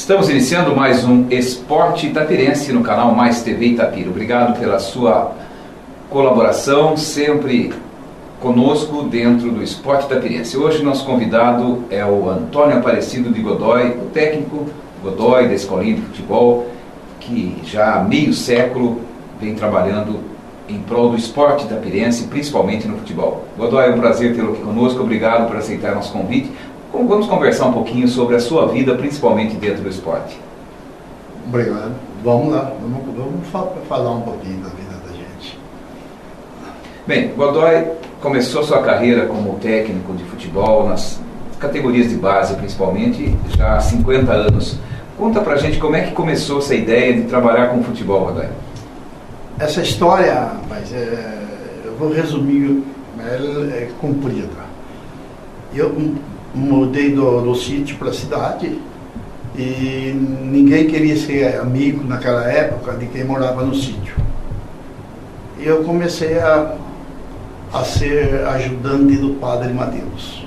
Estamos iniciando mais um Esporte Itapirense no canal Mais TV Itapira. Obrigado pela sua colaboração, sempre conosco dentro do Esporte Itapirense. Hoje nosso convidado é o Antônio Aparecido de Godoy, o técnico Godoy da Escolinha de Futebol, que já há meio século vem trabalhando em prol do esporte itapirense, principalmente no futebol. Godoy, é um prazer tê-lo aqui conosco, obrigado por aceitar nosso convite. Vamos conversar um pouquinho sobre a sua vida, principalmente dentro do esporte. Obrigado. Vamos lá, vamos falar um pouquinho da vida da gente. Bem, Godoy começou sua carreira como técnico de futebol, nas categorias de base principalmente, já há 50 anos. Conta pra gente como é que começou essa ideia de trabalhar com futebol, Godoy. Essa história, mas eu vou resumir, ela é comprida. Eu mudei do sítio para a cidade e ninguém queria ser amigo naquela época de quem morava no sítio. E eu comecei a ser ajudante do Padre Mateus.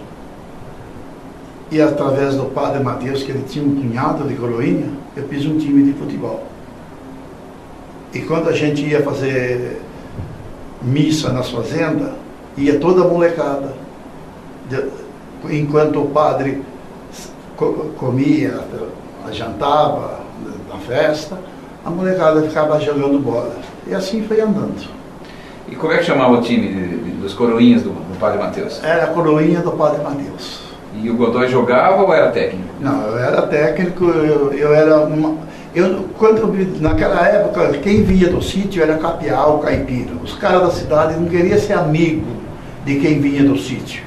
E através do Padre Mateus, que ele tinha um cunhado de Coroinha, eu fiz um time de futebol. E quando a gente ia fazer missa nas fazendas, ia toda a molecada. Enquanto o padre comia, jantava na festa, a molecada ficava jogando bola. E assim foi andando. E como é que chamava o time dos coroinhas do Padre Mateus? Era a coroinha do Padre Mateus. E o Godoy jogava ou era técnico? Não, eu era técnico, naquela época, quem vinha do sítio era capial, caipira. Os caras da cidade não queriam ser amigo de quem vinha do sítio.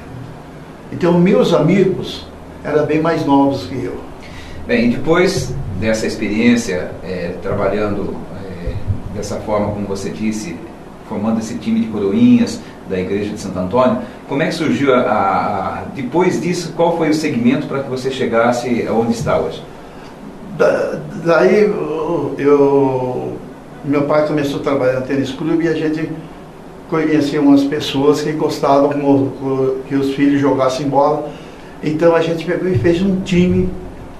Então, meus amigos eram bem mais novos que eu. Bem, e depois dessa experiência, trabalhando dessa forma, como você disse, formando esse time de coroinhas da Igreja de Santo Antônio, como é que surgiu, depois disso, qual foi o segmento para que você chegasse aonde está hoje? Daí, meu pai começou a trabalhar no tênis clube e a gente conhecia umas pessoas que gostavam que os filhos jogassem bola. Então a gente pegou e fez um time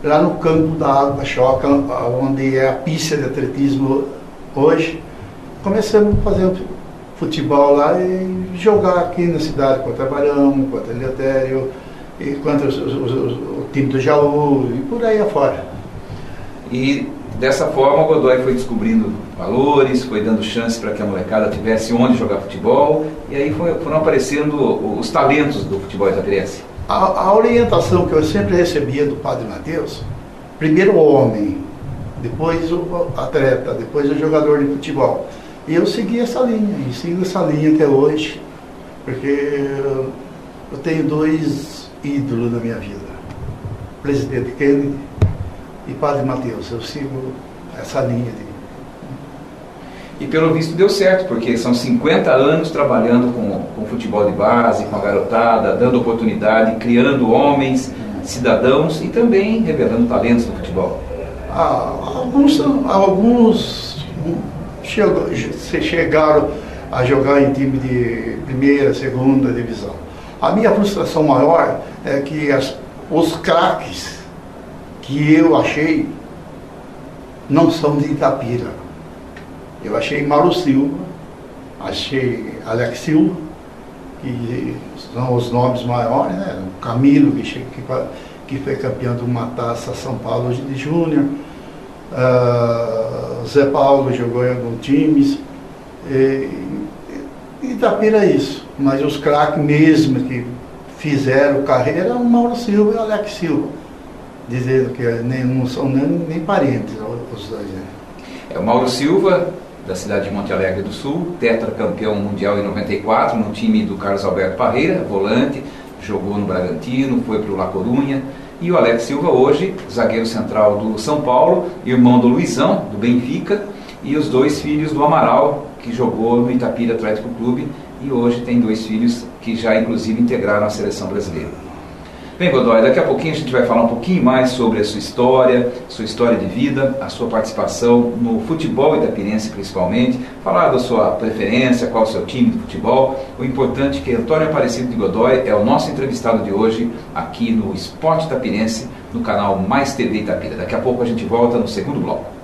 lá no campo da Água Choca, onde é a pista de atletismo hoje. Começamos a fazer futebol lá e jogar aqui na cidade contra Barão, contra Eleutério, e contra o time do Jaú e por aí afora. E dessa forma o Godoy foi descobrindo valores, foi dando chance para que a molecada tivesse onde jogar futebol, e aí foram aparecendo os talentos do futebol itapirense. A orientação que eu sempre recebia do Padre Mateus, primeiro o homem, depois o atleta, depois o jogador de futebol. E eu segui essa linha, e sigo essa linha até hoje, porque eu tenho dois ídolos na minha vida, Presidente Kennedy e Padre Mateus. Eu sigo essa linha de... E pelo visto deu certo, porque são 50 anos trabalhando com futebol de base, com a garotada, dando oportunidade, criando homens, cidadãos e também revelando talentos no futebol. Alguns chegaram a jogar em time de primeira, segunda divisão. A minha frustração maior é que os craques que eu achei não são de Itapira. Eu achei Mauro Silva, achei Alex Silva, que são os nomes maiores, né? O Camilo, que foi campeão de uma taça São Paulo de Júnior, Zé Paulo jogou em alguns times, Itapira é isso, mas os craques mesmo que fizeram carreira, o Mauro Silva e o Alex Silva, dizendo que não são nem parentes os dois, né? O Mauro Silva, da cidade de Monte Alegre do Sul, tetracampeão mundial em 94, no time do Carlos Alberto Parreira, volante, jogou no Bragantino, foi para o La Corunha. E o Alex Silva hoje, zagueiro central do São Paulo, irmão do Luizão, do Benfica, e os dois filhos do Amaral, que jogou no Itapira Atlético Clube, e hoje tem dois filhos que já inclusive integraram a seleção brasileira. Bem, Godoy, daqui a pouquinho a gente vai falar um pouquinho mais sobre a sua história de vida, a sua participação no futebol itapirense principalmente, falar da sua preferência, qual é o seu time de futebol. O importante é que Antônio Aparecido de Godoy é o nosso entrevistado de hoje aqui no Esporte Itapirense, no canal Mais TV Itapira. Daqui a pouco a gente volta no segundo bloco.